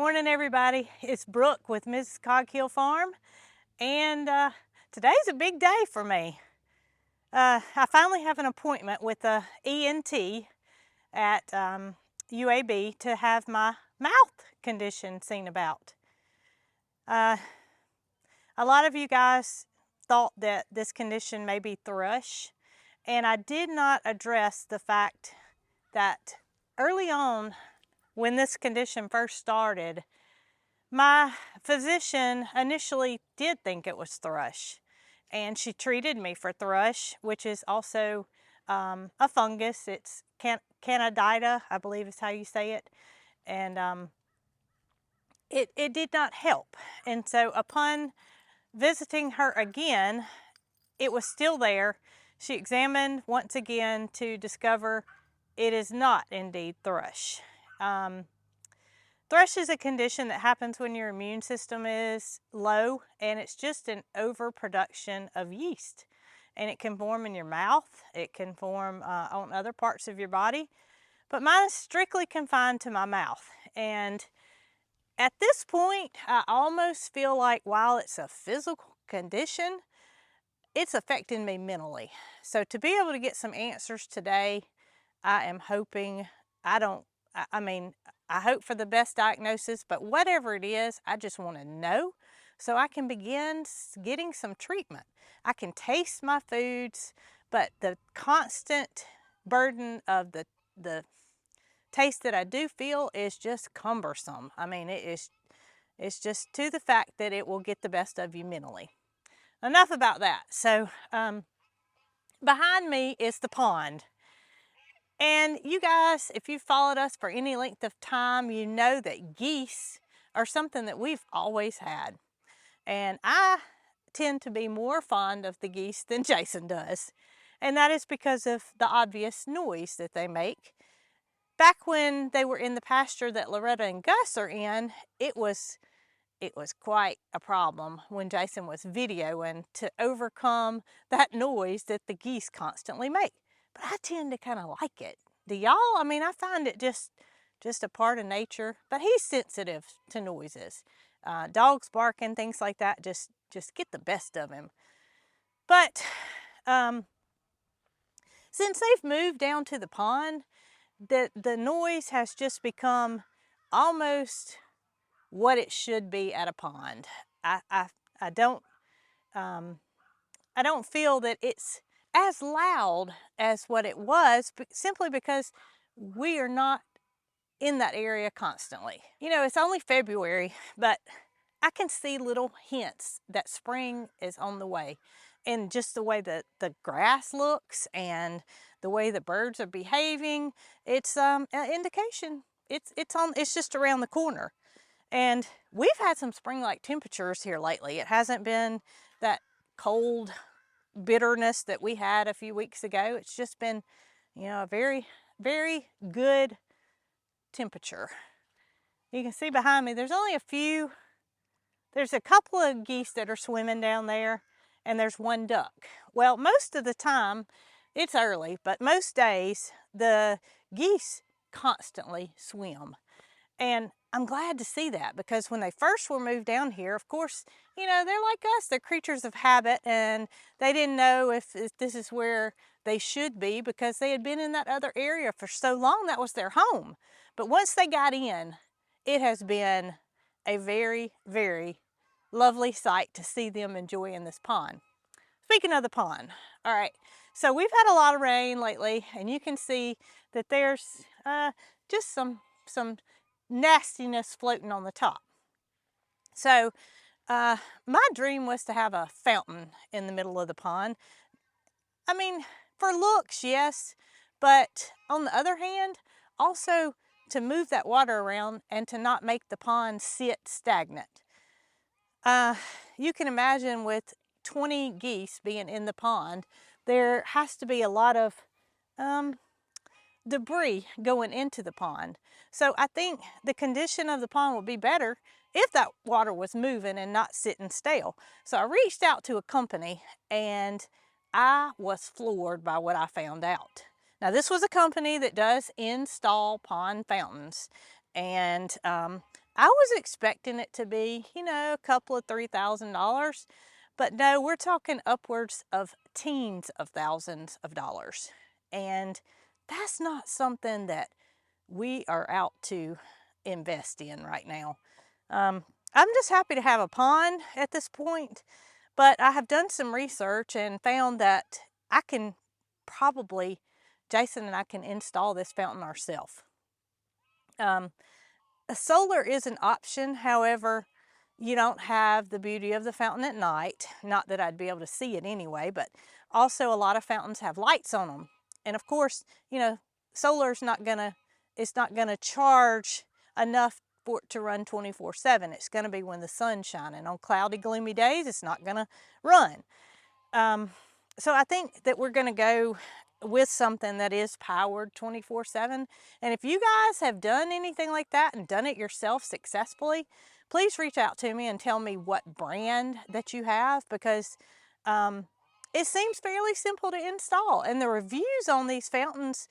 morning, everybody. It's Brooke with Mrs. Cog Hill Farm, and today's a big day for me. I finally have an appointment with a ENT at UAB to have my mouth condition seen about. A lot of you guys thought that this condition may be thrush, and I did not address the fact that early on, when this condition first started, my physician initially did think it was thrush, and she treated me for thrush, which is also a fungus. It's Candida, I believe is how you say it, and it did not help. And so upon visiting her again, it was still there. She examined once again to discover it is not indeed thrush. Thrush is a condition that happens when your immune system is low, and it's just an overproduction of yeast. And it can form in your mouth, it can form on other parts of your body, but mine is strictly confined to my mouth. And at this point, I almost feel like while it's a physical condition, it's affecting me mentally. So to be able to get some answers today, I am hoping, I hope for the best diagnosis, but whatever it is, I just want to know so I can begin getting some treatment. I can taste my foods, but the constant burden of the taste that I do feel is just cumbersome. I mean, it's just to the fact that it will get the best of you mentally. Enough about that. So behind me is the pond. And you guys, if you've followed us for any length of time, you know that geese are something that we've always had. And I tend to be more fond of the geese than Jason does. And that is because of the obvious noise that they make. Back when they were in the pasture that Loretta and Gus are in, it was quite a problem when Jason was videoing to overcome that noise that the geese constantly make. But I tend to kind of like it. Do y'all? I mean, I find it just a part of nature, but he's sensitive to noises. Dogs barking, things like that, just get the best of him. But since they've moved down to the pond, the noise has just become almost what it should be at a pond. I don't feel that it's as loud as what it was, simply because we are not in that area constantly. You know, it's only February, but I can see little hints that spring is on the way. And just the way that the grass looks and the way the birds are behaving, it's an indication. It's just around the corner. And we've had some spring-like temperatures here lately. It hasn't been that cold bitterness that we had a few weeks ago. It's just been, you know, a very, very good temperature. You can see behind me, there's a couple of geese that are swimming down there, and there's one duck. Well, most of the time, it's early, but most days, the geese constantly swim. And I'm glad to see that, because when they first were moved down here, of course, you know, they're like us. They're creatures of habit, and they didn't know if this is where they should be, because they had been in that other area for so long. That was their home. But once they got in, it has been a very, very lovely sight to see them enjoying this pond. Speaking of the pond, all right, so we've had a lot of rain lately, and you can see that there's just some nastiness floating on the top. So my dream was to have a fountain in the middle of the pond. I mean, for looks, yes, but on the other hand, also to move that water around and to not make the pond sit stagnant. You can imagine with 20 geese being in the pond, there has to be a lot of debris going into the pond. So I think the condition of the pond would be better if that water was moving and not sitting stale. So I reached out to a company, and I was floored by what I found out. Now, this was a company that does install pond fountains, and I was expecting it to be, you know, a couple of $3,000, but no, we're talking upwards of teens of thousands of dollars. And that's not something that we are out to invest in right now. I'm just happy to have a pond at this point, but I have done some research and found that I can probably, Jason and I can install this fountain ourselves. Solar is an option, however, you don't have the beauty of the fountain at night. Not that I'd be able to see it anyway, but also a lot of fountains have lights on them. And of course, you know, solar's not gonna, it's not gonna charge enough for it to run 24/7. It's gonna be when the sun's shining. On cloudy, gloomy days, it's not gonna run. So I think that we're gonna go with something that is powered 24/7. And if you guys have done anything like that and done it yourself successfully, please reach out to me and tell me what brand that you have, because it seems fairly simple to install and the reviews on these fountains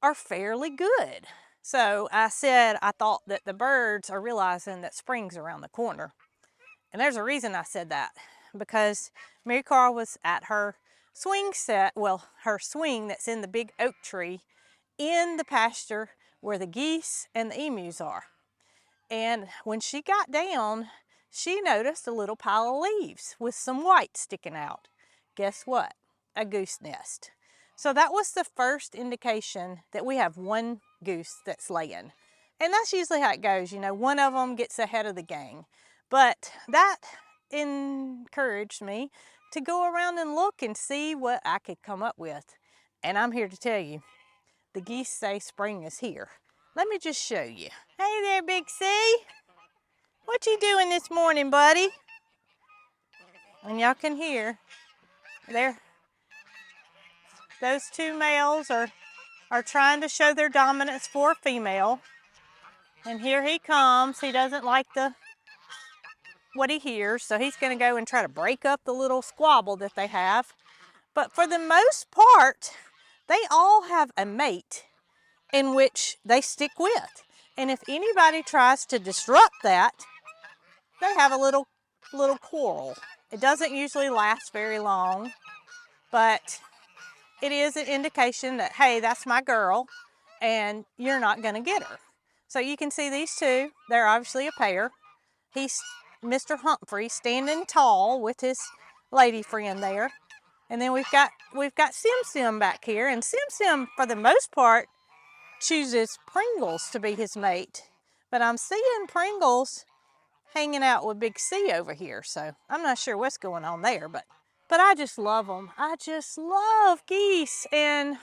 are fairly good. So I said I thought that the birds are realizing that spring's around the corner. And there's a reason I said that, because Marycarl was at her swing set, well, her swing that's in the big oak tree in the pasture where the geese and the emus are. And when she got down, she noticed a little pile of leaves with some white sticking out. Guess what? A goose nest. So that was the first indication that we have one goose that's laying. And that's usually how it goes, you know, one of them gets ahead of the gang. But that encouraged me to go around and look and see what I could come up with. And I'm here to tell you, the geese say spring is here. Let me just show you. Hey there, Big C. What you doing this morning, buddy? And y'all can hear, those two males are trying to show their dominance for a female. And here he comes. He doesn't like what he hears, so he's going to go and try to break up the little squabble that they have. But for the most part, they all have a mate in which they stick with. And if anybody tries to disrupt that, they have a little quarrel. It doesn't usually last very long, but it is an indication that, hey, that's my girl, and you're not going to get her. So you can see these two. They're obviously a pair. He's Mr. Humphrey standing tall with his lady friend there. And then we've got Sim Sim back here, and Sim Sim, for the most part, chooses Pringles to be his mate. But I'm seeing Pringles hanging out with Big C over here, so I'm not sure what's going on there, but I just love them. I just love geese, and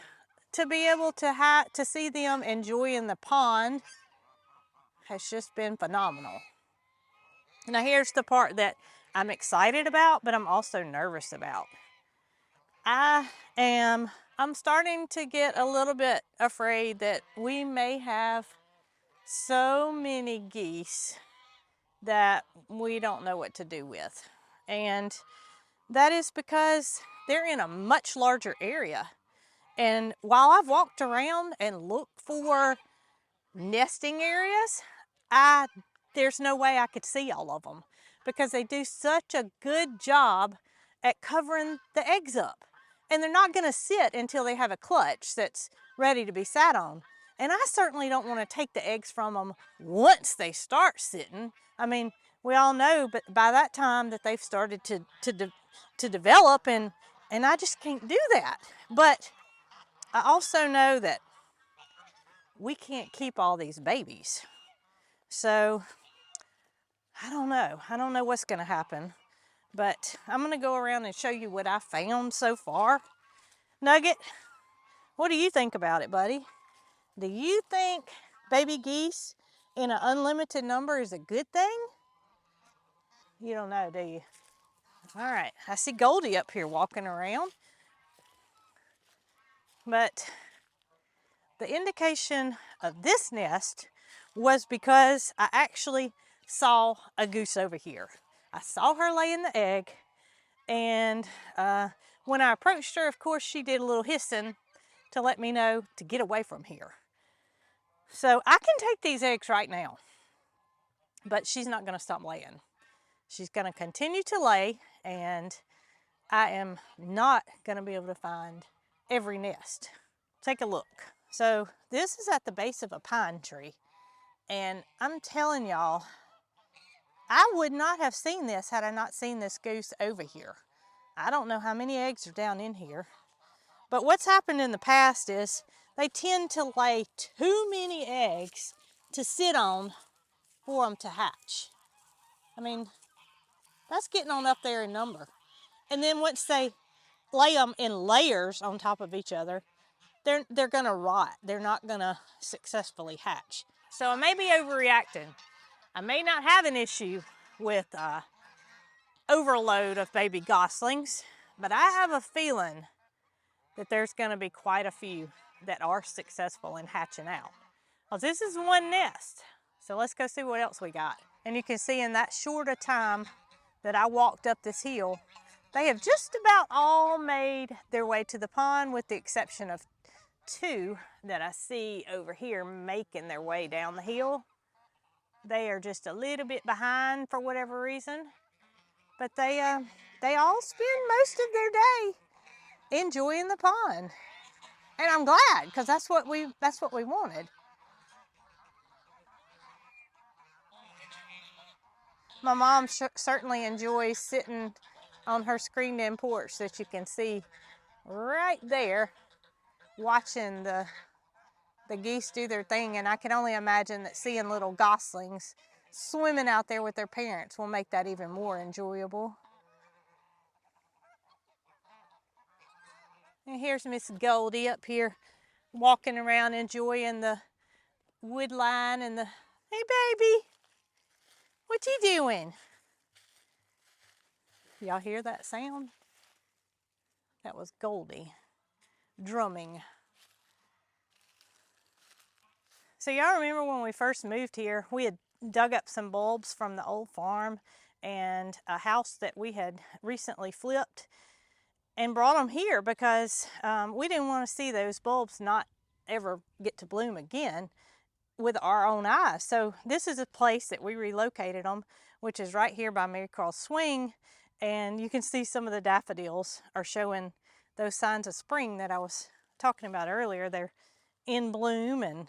to be able to see them enjoying the pond has just been phenomenal. Now here's the part that I'm excited about, but I'm also nervous about. I'm starting to get a little bit afraid that we may have so many geese that we don't know what to do with. And that is because they're in a much larger area. And while I've walked around and looked for nesting areas, there's no way I could see all of them, because they do such a good job at covering the eggs up. And they're not going to sit until they have a clutch that's ready to be sat on. And I certainly don't want to take the eggs from them once they start sitting. I mean, we all know, but by that time that they've started to develop, and I just can't do that. But I also know that we can't keep all these babies. So I don't know. I don't know what's going to happen. But I'm going to go around and show you what I found so far. Nugget, what do you think about it, buddy? Do you think baby geese in an unlimited number is a good thing? You don't know, do you? All right, I see Goldie up here walking around. But the indication of this nest was because I actually saw a goose over here. I saw her laying the egg, and when I approached her, of course, she did a little hissing to let me know to get away from here. So I can take these eggs right now. but she's not going to stop laying. She's going to continue to lay, and I am not going to be able to find every nest. Take a look. So this is at the base of a pine tree, and I'm telling y'all, I would not have seen this had I not seen this goose over here. I don't know how many eggs are down in here, but what's happened in the past is they tend to lay too many eggs to sit on for them to hatch. I mean, that's getting on up there in number. And then once they lay them in layers on top of each other, they're gonna rot. They're not gonna successfully hatch. So I may be overreacting. I may not have an issue with overload of baby goslings, but I have a feeling that there's gonna be quite a few that are successful in hatching out. Well, this is one nest, so let's go see what else we got. And you can see in that short a time that I walked up this hill, they have just about all made their way to the pond, with the exception of 2 that I see over here making their way down the hill. They are just a little bit behind for whatever reason, but they all spend most of their day enjoying the pond, and I'm glad, because that's what we wanted. My mom certainly enjoys sitting on her screened-in porch that you can see right there, watching the geese do their thing, and I can only imagine that seeing little goslings swimming out there with their parents will make that even more enjoyable. And here's Miss Goldie up here walking around enjoying the wood line and the, hey baby, what you doing? Y'all hear that sound? That was Goldie drumming. So y'all remember when we first moved here, we had dug up some bulbs from the old farm and a house that we had recently flipped and brought them here because we didn't want to see those bulbs not ever get to bloom again with our own eyes. So this is a place that we relocated them, which is right here by Marycarl Swing, and you can see some of the daffodils are showing those signs of spring that I was talking about earlier. They're in bloom and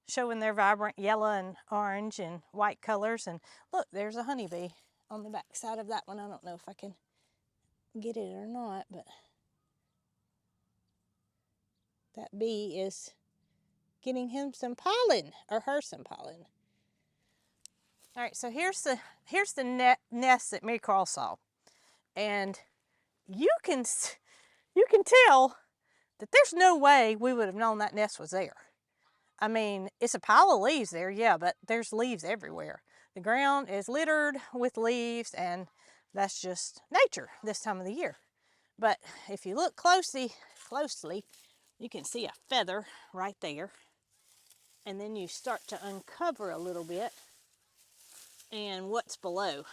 showing their vibrant yellow and orange and white colors. And look, there's a honeybee on the back side of that one. I don't know if I can get it or not, but that bee is getting him some pollen, or her some pollen. All right, so here's the nest that Marycarl saw, and you can tell that there's no way we would have known that nest was there. I mean, it's a pile of leaves there, yeah, but there's leaves everywhere. The ground is littered with leaves, and that's just nature this time of the year. But if you look closely, you can see a feather right there. And then you start to uncover a little bit, and what's below.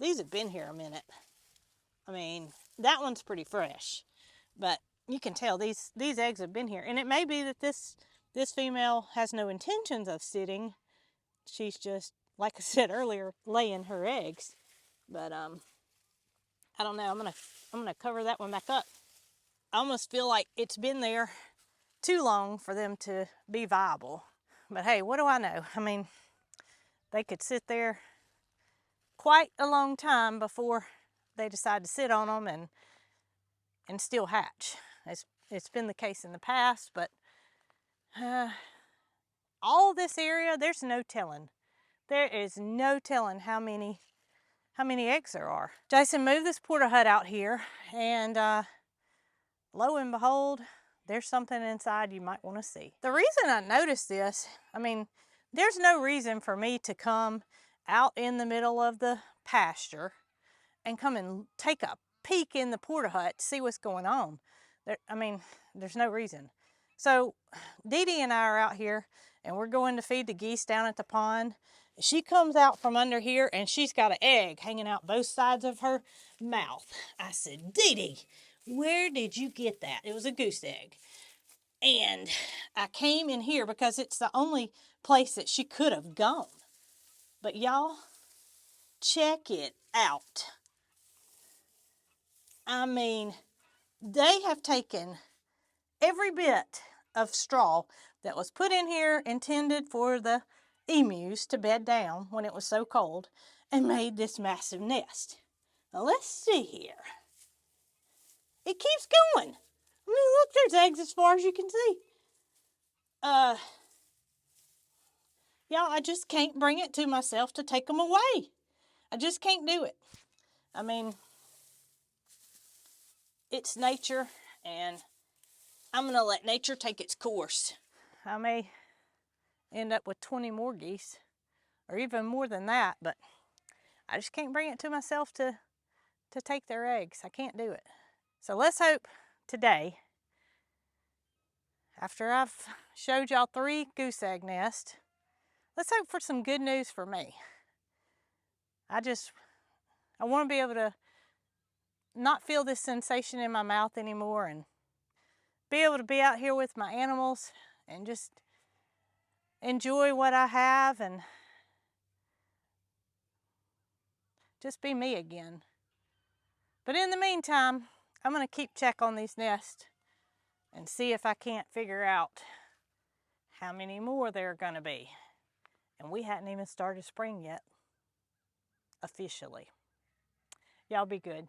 These have been here a minute. I mean, that one's pretty fresh, but you can tell these eggs have been here. And it may be that this female has no intentions of sitting. She's just, like I said earlier, laying her eggs. But I don't know. I'm gonna cover that one back up. I almost feel like it's been there too long for them to be viable. But hey, what do I know? I mean, they could sit there quite a long time before they decide to sit on them and still hatch. It's been the case in the past, but all this area, there's no telling. There is no telling how many eggs there are. Jason moved this porta hut out here, and lo and behold, there's something inside you might want to see. The reason I noticed this, I mean, there's no reason for me to come out in the middle of the pasture and come and take a peek in the porta hut to see what's going on. There's no reason. So Dee Dee and I are out here, and we're going to feed the geese down at the pond. She comes out from under here, and she's got an egg hanging out both sides of her mouth. I said, Dee Dee, where did you get that? It was a goose egg. And I came in here because it's the only place that she could have gone. But y'all, check it out. I mean, they have taken every bit of straw that was put in here intended for the emus to bed down when it was so cold and made this massive nest. Now let's see here. It keeps going. I mean, look, there's eggs as far as you can see. Y'all, I just can't bring it to myself to take them away. I just can't do it. I mean, it's nature, and I'm going to let nature take its course. I may end up with 20 more geese, or even more than that, but I just can't bring it to myself to take their eggs. I can't do it. So let's hope today, after I've showed y'all 3 goose egg nests, let's hope for some good news for me. I want to be able to not feel this sensation in my mouth anymore and be able to be out here with my animals and just enjoy what I have and just be me again. But in the meantime, I'm going to keep check on these nests and see if I can't figure out how many more there are going to be. And we hadn't even started spring yet, officially. Y'all be good.